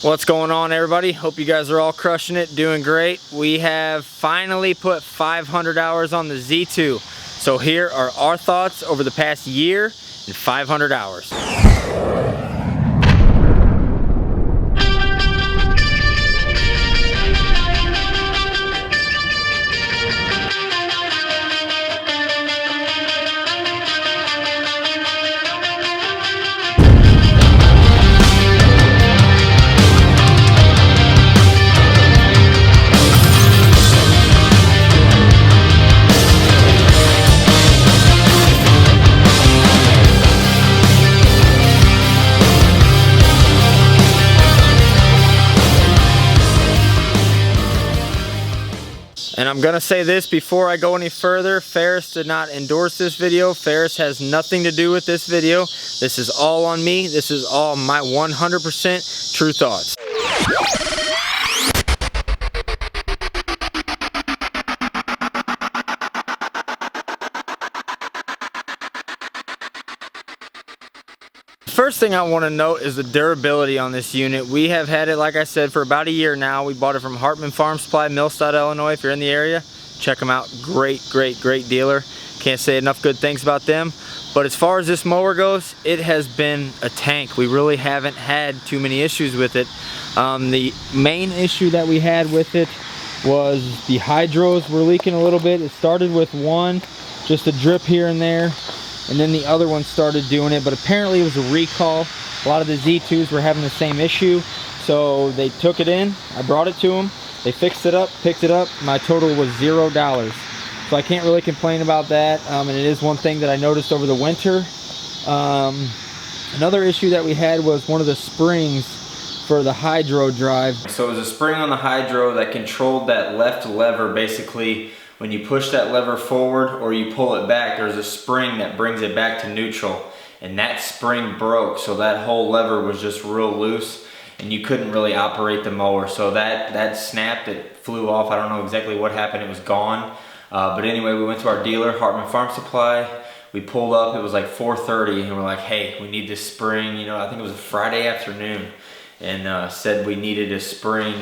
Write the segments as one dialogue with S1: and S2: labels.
S1: What's going on, everybody? Hope you guys are all crushing it, doing great. We have finally put 500 hours on the Z2. So here are our thoughts over the past year and 500 hours. And I'm gonna say this before I go any further, Ferris did not endorse this video. Ferris has nothing to do with this video. This is all on me. This is all my 100% true thoughts. First thing I want to note is the durability on this unit. We have had it, like I said, for about a year now. We bought it from Hartman Farm Supply, Millstadt, Illinois. If you're in the area, check them out. Great dealer. Can't say enough good things about them. But as far as this mower goes, it has been a tank. We really haven't had too many issues with it. The main issue that we had with it was the hydros were leaking a little bit. It started with one, just a drip here and there, and then the other one started doing it, but apparently it was a recall. A lot of the Z2s were having the same issue, so they took it in. I brought it to them. They fixed it up, picked it up. My total was $0. So I can't really complain about that, and it is one thing that I noticed over the winter. Another issue that we had was one of the springs for the hydro drive. So it was a spring on the hydro that controlled that left lever. Basically, when you push that lever forward or you pull it back, there's a spring that brings it back to neutral, and that spring broke, so that whole lever was just real loose and you couldn't really operate the mower. So that snapped, it flew off. I don't know exactly what happened, it was gone. But anyway, we went to our dealer, Hartman Farm Supply. We pulled up, it was like 4:30, and we're like, hey, we need this spring. You know, I think it was a Friday afternoon, and said we needed a spring.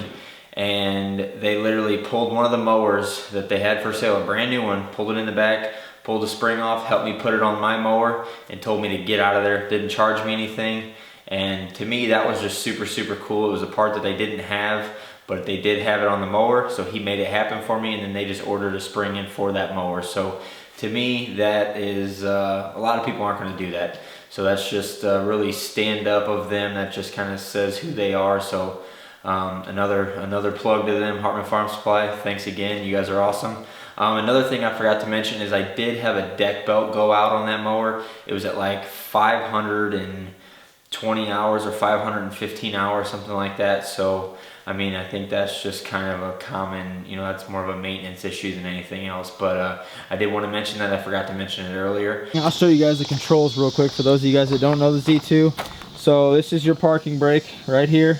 S1: And they literally pulled one of the mowers that they had for sale, a brand new one, pulled it in the back, pulled the spring off, helped me put it on my mower, and told me to get out of there. Didn't charge me anything. And to me, that was just super cool. It was a part that they didn't have, but they did have it on the mower, so he made it happen for me, and then they just ordered a spring in for that mower. So to me, that is, a lot of people aren't gonna do that. So that's just really stand up of them. That just kind of says who they are. So another plug to them, Hartman Farm Supply. Thanks again, you guys are awesome. Another thing I forgot to mention is I did have a deck belt go out on that mower. It was at like 520 hours or 515 hours, something like that. So I mean, I think that's just kind of a common, you know, that's more of a maintenance issue than anything else. But I did want to mention that. I forgot to mention it earlier. I'll show you guys the controls real quick for those of you guys that don't know the Z2. So this is your parking brake right here.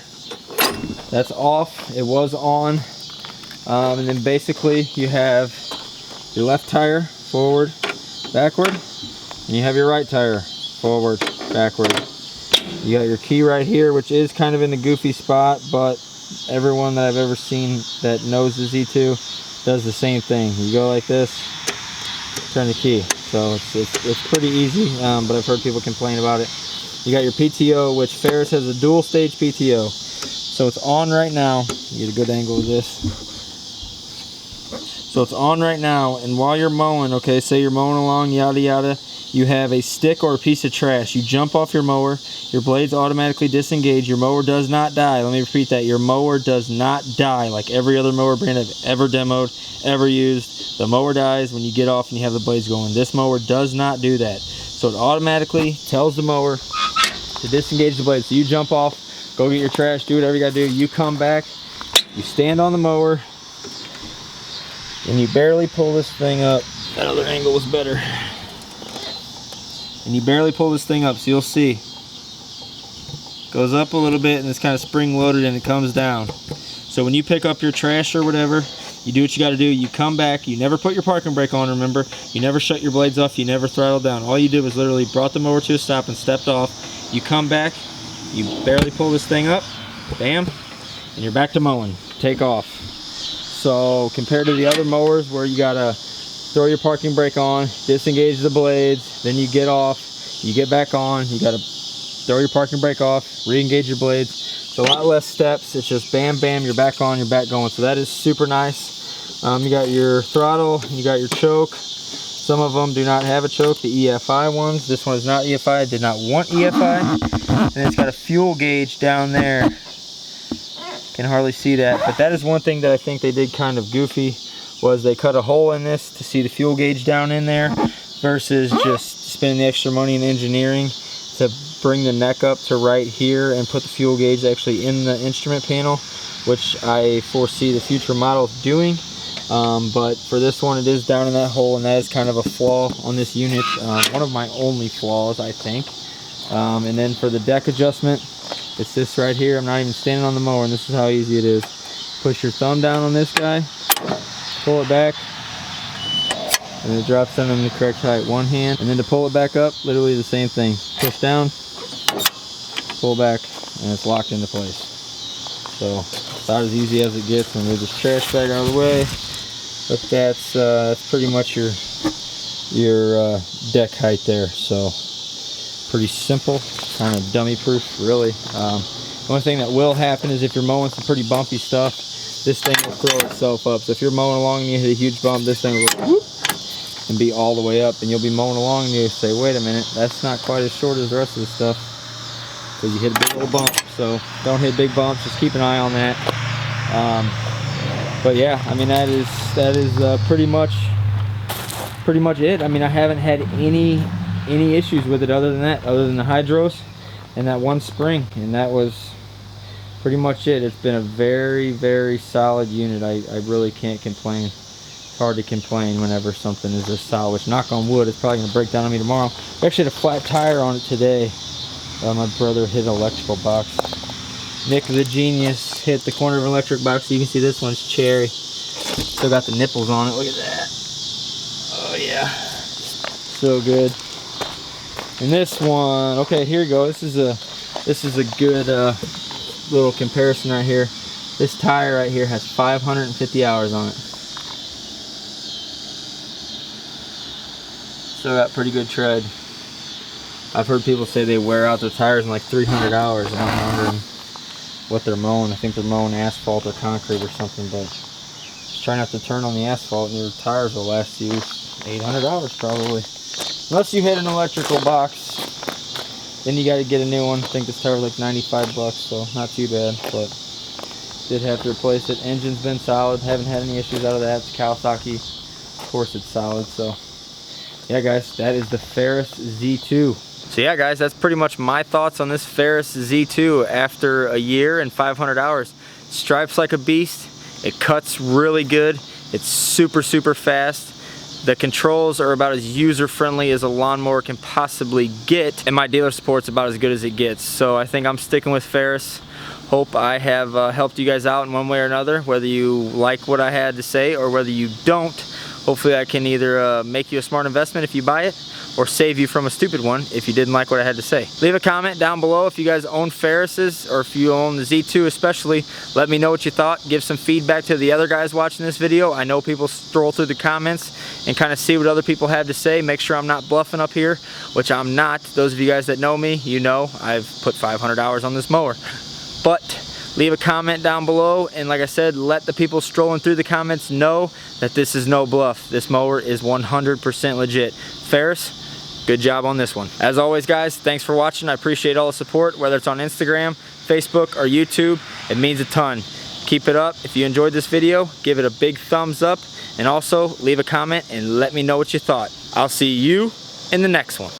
S1: That's off. It was on. And then basically you have your left tire forward, backward, and you have your right tire forward, backward. You got your key right here, which is kind of in the goofy spot, but everyone that I've ever seen that knows the Z2 does the same thing. You go like this, turn the key. So it's pretty easy, but I've heard people complain about it. You got your PTO, which Ferris has a dual stage PTO. So it's on right now. You get a good angle of this. So it's on right now, and while you're mowing, okay, say you're mowing along, yada yada, you have a stick or a piece of trash. You jump off your mower, your blades automatically disengage, your mower does not die. Let me repeat that, your mower does not die like every other mower brand I've ever demoed, ever used. The mower dies when you get off and you have the blades going. This mower does not do that. So it automatically tells the mower to disengage the blades. So you jump off, go get your trash, do whatever you gotta do. You come back, you stand on the mower, and you barely pull this thing up. That other angle was better. And you barely pull this thing up, so you'll see. Goes up a little bit, and it's kind of spring loaded, and it comes down. So when you pick up your trash or whatever, you do what you gotta do. You come back, you never put your parking brake on, remember? You never shut your blades off, you never throttle down. All you did was literally brought the mower to a stop and stepped off. You come back, you barely pull this thing up, bam, and you're back to mowing. Take off. So compared to the other mowers where you gotta throw your parking brake on, disengage the blades, then you get off, you get back on, you gotta throw your parking brake off, re-engage your blades. It's a lot less steps. It's just bam, bam, you're back on, you're back going. So that is super nice. You got your throttle, you got your choke. Some of them do not have a choke, the EFI ones. This one is not EFI, I did not want EFI. And it's got a fuel gauge down there. Can hardly see that, but that is one thing that I think they did kind of goofy, was they cut a hole in this to see the fuel gauge down in there, versus just spending the extra money in engineering to bring the neck up to right here and put the fuel gauge actually in the instrument panel, which I foresee the future models doing. But for this one, it is down in that hole, and that is kind of a flaw on this unit. One of my only flaws, I think. And then for the deck adjustment, it's this right here. I'm not even standing on the mower, and this is how easy it is. Push your thumb down on this guy, pull it back, and it drops down in the correct height. One hand, and then to pull it back up, literally the same thing. Push down, pull back, and it's locked into place. So it's about as easy as it gets. And move this trash bag out of the way. But that's pretty much your deck height there. So pretty simple, kind of dummy proof, really. The only thing that will happen is if you're mowing some pretty bumpy stuff, this thing will throw itself up. So if you're mowing along and you hit a huge bump, this thing will go whoop and be all the way up, and you'll be mowing along and you say, wait a minute, that's not quite as short as the rest of the stuff, because you hit a big old bump. So don't hit big bumps, just keep an eye on that. But yeah, I mean, that is pretty much it. I mean, I haven't had any issues with it other than that, other than the hydros and that one spring, and that was pretty much it. It's been a very, very solid unit. I really can't complain. It's hard to complain whenever something is this solid, which, knock on wood, it's probably going to break down on me tomorrow. I actually had a flat tire on it today. My brother hit an electrical box. Nick the genius hit the corner of an electric box. You can see this one's cherry. Still got the nipples on it. Look at that. Oh yeah, so good. And this one, okay, here you go. This is a good little comparison right here. This tire right here has 550 hours on it. Still got pretty good tread. I've heard people say they wear out their tires in like 300 hours, and I'm wondering what they're mowing. I think they're mowing asphalt or concrete or something, but just try not to turn on the asphalt and your tires will last you 800 hours probably. Unless you hit an electrical box, then you got to get a new one. I think this tire was like 95 bucks, so not too bad, but did have to replace it. Engine's been solid, haven't had any issues out of that. It's Kawasaki, of course it's solid. So yeah guys, that is the Ferris Z2. So yeah guys, that's pretty much my thoughts on this Ferris Z2 after a year and 500 hours. Stripes like a beast, it cuts really good, it's super fast. The controls are about as user-friendly as a lawnmower can possibly get, and my dealer support's about as good as it gets. So I think I'm sticking with Ferris. Hope I have helped you guys out in one way or another, whether you like what I had to say or whether you don't. Hopefully I can either make you a smart investment if you buy it, or save you from a stupid one if you didn't like what I had to say. Leave a comment down below if you guys own Ferrises, or if you own the Z2 especially. Let me know what you thought. Give some feedback to the other guys watching this video. I know people stroll through the comments and kind of see what other people have to say. Make sure I'm not bluffing up here, which I'm not. Those of you guys that know me, you know I've put 500 hours on this mower. But leave a comment down below, and like I said, let the people strolling through the comments know that this is no bluff. This mower is 100% legit. Ferris, good job on this one. As always guys, thanks for watching. I appreciate all the support, whether it's on Instagram, Facebook, or YouTube. It means a ton. Keep it up. If you enjoyed this video, give it a big thumbs up, and also leave a comment and let me know what you thought. I'll see you in the next one.